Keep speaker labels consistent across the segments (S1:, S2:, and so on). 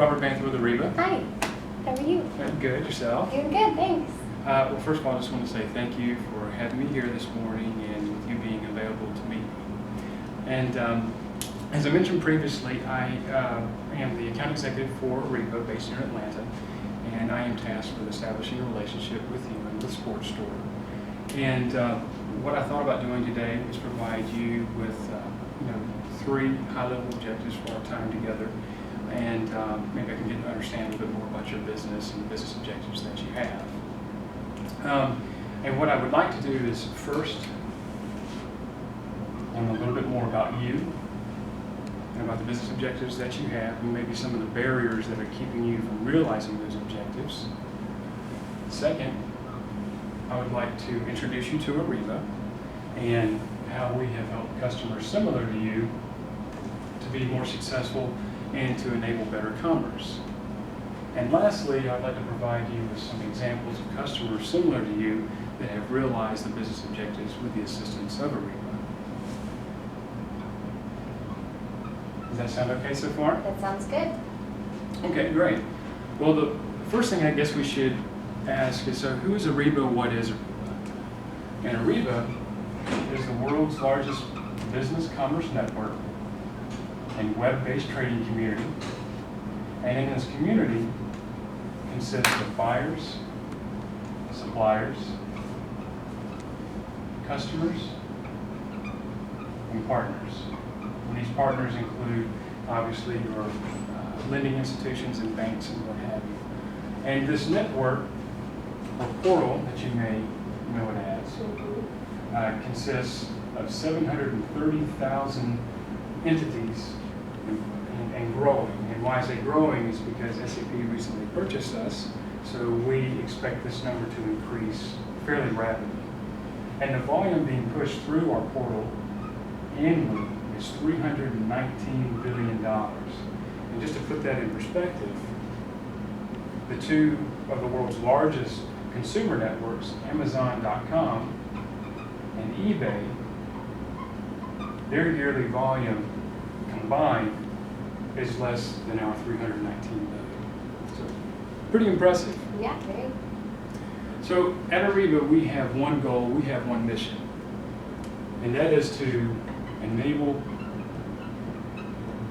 S1: Robert Panther with Ariba.
S2: Hi, how are you?
S1: Good, yourself?
S2: Doing good, thanks.
S1: Well, first of all, I just want to say thank you for having me here this morning and with you being available to meet me. And as I mentioned previously, I am the account executive for Ariba based here in Atlanta, and I am tasked with establishing a relationship with you and with Sports Store. And what I thought about doing today is provide you with three high-level objectives for our time together, and maybe I can get to understand a little bit more about your business and the business objectives that you have. And what I would like to do is first learn a little bit more about you and about the business objectives that you have, and maybe some of the barriers that are keeping you from realizing those objectives. Second, I would like to introduce you to Ariba and how we have helped customers similar to you to be more successful and to enable better commerce. And lastly, I'd like to provide you with some examples of customers similar to you that have realized the business objectives with the assistance of Ariba. Does that sound okay so far?
S2: That sounds good.
S1: Okay, great. Well, the first thing I guess we should ask is, so who is Ariba? What is Ariba? And Ariba is the world's largest business commerce network and web-based trading community. And in this community consists of buyers, suppliers, customers, and partners. And these partners include, obviously, your lending institutions and banks and what have you. And this network, or portal that you may know it as, consists of 730,000 entities and growing. And why I say growing is because SAP recently purchased us, so we expect this number to increase fairly rapidly. And the volume being pushed through our portal annually is $319 billion. And just to put that in perspective, the two of the world's largest consumer networks, Amazon.com and eBay, their yearly volume combined is less than our 319 billion. So pretty impressive.
S2: Yeah, very.
S1: So at Ariba, we have one goal, we have one mission, and that is to enable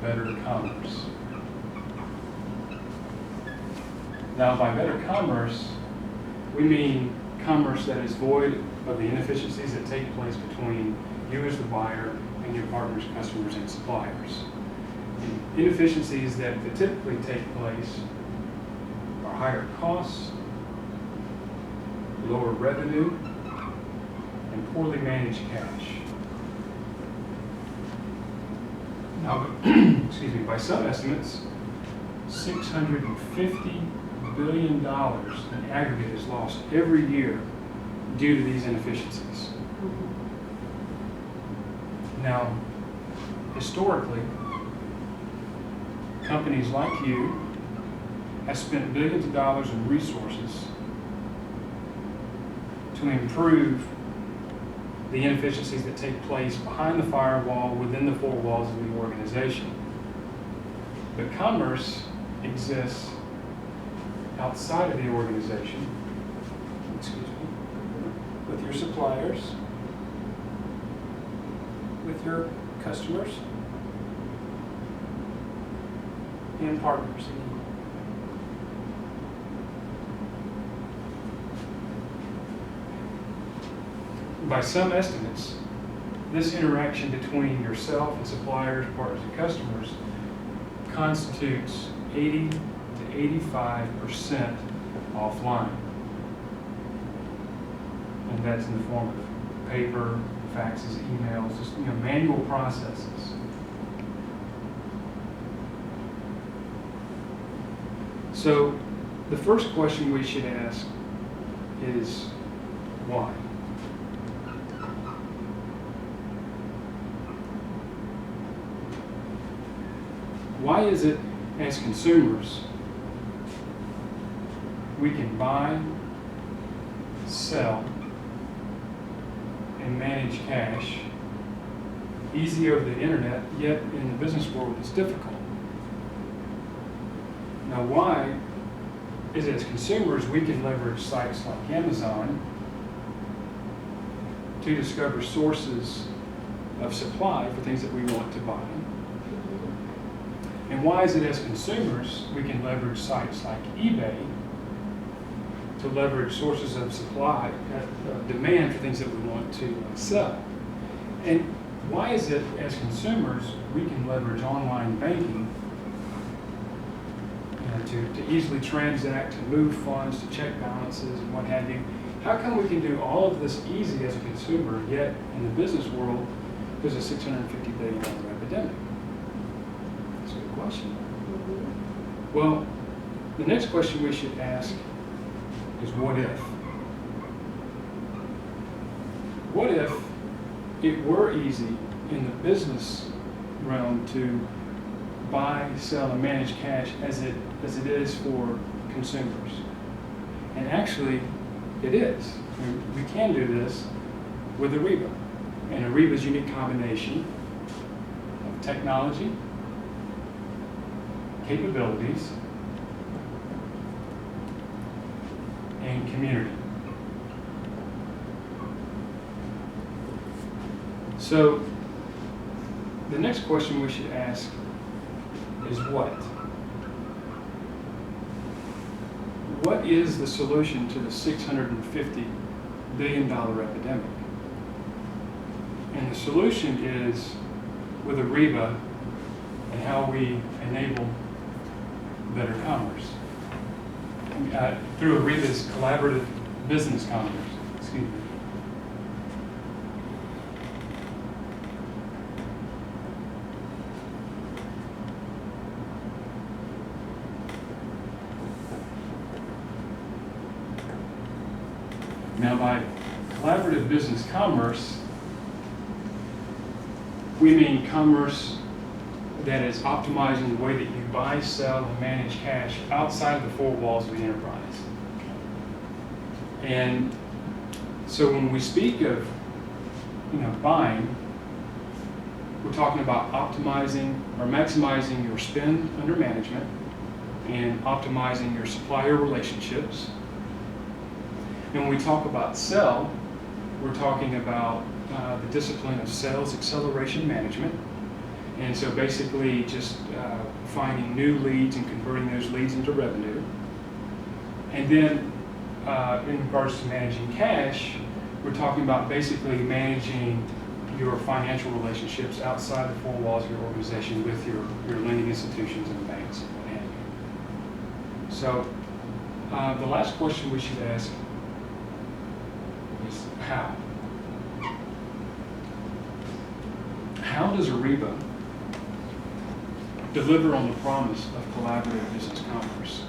S1: better commerce. Now, by better commerce, we mean commerce that is void of the inefficiencies that take place between you as the buyer and your partners, customers, and suppliers. The inefficiencies that typically take place are higher costs, lower revenue, and poorly managed cash. Now, excuse me, by some estimates, $650 billion in aggregate is lost every year due to these inefficiencies. Now, historically, companies like you have spent billions of dollars in resources to improve the inefficiencies that take place behind the firewall within the four walls of the organization. But commerce exists outside of the organization, with your suppliers, with your customers, and partners. By some estimates, this interaction between yourself and suppliers, partners, and customers constitutes 80 to 85% offline. And that's in the form of paper, faxes, emails, just manual processes. So the first question we should ask is why? Why is it, as consumers, we can buy, sell, and manage cash easy over the internet, yet in the business world it's difficult? Now, why is it as consumers we can leverage sites like Amazon to discover sources of supply for things that we want to buy? And why is it as consumers we can leverage sites like eBay to leverage sources of supply, demand for things that we want to sell? And why is it as consumers we can leverage online banking to easily transact, to move funds, to check balances and what have you? How come we can do all of this easy as a consumer, yet in the business world there's a $650 billion epidemic? That's a good question. Well, the next question we should ask is what if? What if it were easy in the business realm to buy, sell, and manage cash as it is for consumers? And actually, it is. We can do this with Ariba. And Ariba's unique combination of technology, capabilities, and community. So, the next question we should ask is what? What is the solution to the $650 billion epidemic? And the solution is with Ariba and how we enable better commerce. Through Ariba's collaborative business commerce. Excuse me. Now, by collaborative business commerce, we mean commerce that is optimizing the way that you buy, sell, and manage cash outside of the four walls of the enterprise. And so when we speak of buying, we're talking about optimizing or maximizing your spend under management and optimizing your supplier relationships. And when we talk about sell, we're talking about the discipline of sales acceleration management. And so basically just finding new leads and converting those leads into revenue. And then in regards to managing cash, we're talking about basically managing your financial relationships outside the four walls of your organization with your lending institutions and banks and what have you. So the last question we should ask is how? How does Ariba deliver on the promise of collaborative business commerce?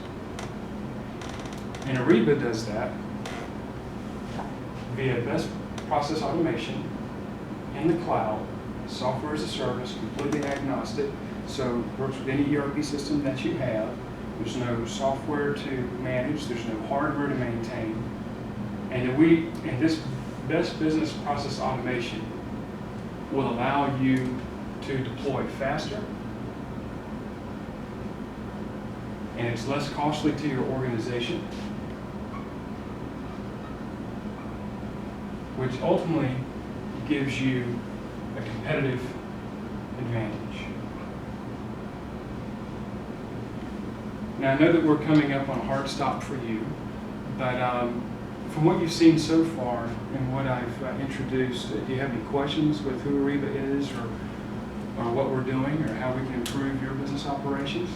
S1: And Ariba does that via best process automation in the cloud, software as a service, completely agnostic, so it works with any ERP system that you have. There's no software to manage, there's no hardware to maintain. And this best business process automation will allow you to deploy faster, and it's less costly to your organization, which ultimately gives you a competitive advantage. Now, I know that we're coming up on a hard stop for you, but from what you've seen so far and what I've introduced, do you have any questions with who Ariba is or what we're doing or how we can improve your business operations?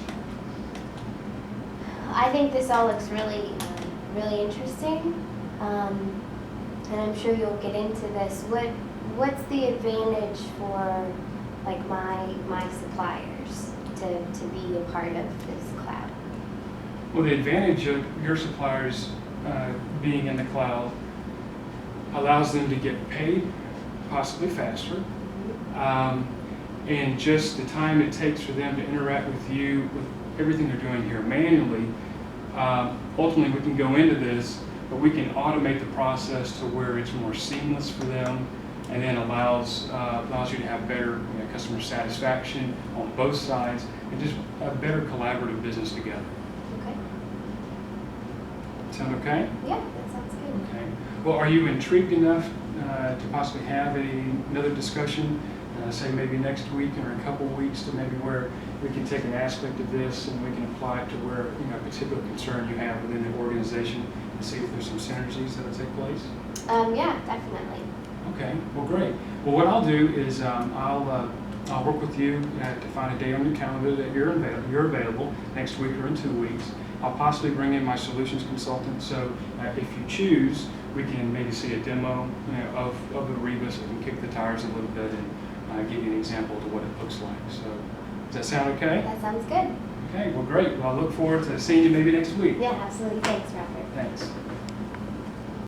S2: I think this all looks really, really interesting, and I'm sure you'll get into this. What's the advantage for like my suppliers to be a part of this cloud?
S1: Well, the advantage of your suppliers being in the cloud allows them to get paid possibly faster, and just the time it takes for them to interact with you with everything they're doing here manually. Ultimately, we can go into this, but we can automate the process to where it's more seamless for them, and then allows you to have better customer satisfaction on both sides, and just a better collaborative business together.
S2: Okay.
S1: Sound okay?
S2: Yeah, that sounds good.
S1: Okay. Well, are you intrigued enough to possibly have another discussion, say maybe next week or in a couple of weeks, to maybe where we can take an aspect of this and we can apply it to where, a particular concern you have within the organization and see if there's some synergies that'll take place?
S2: Yeah, definitely.
S1: Okay, well, great. Well, what I'll do is I'll work with you to find a day on your calendar that you're available next week or in 2 weeks. I'll possibly bring in my solutions consultant, so if you choose, we can maybe see a demo of Ariba, so we can kick the tires a little bit and give you an example of what it looks like. So does that sound okay?
S2: That sounds good.
S1: Okay, well, great. Well, I look forward to seeing you maybe next week.
S2: Yeah, absolutely. Thanks, Robert.
S1: Thanks.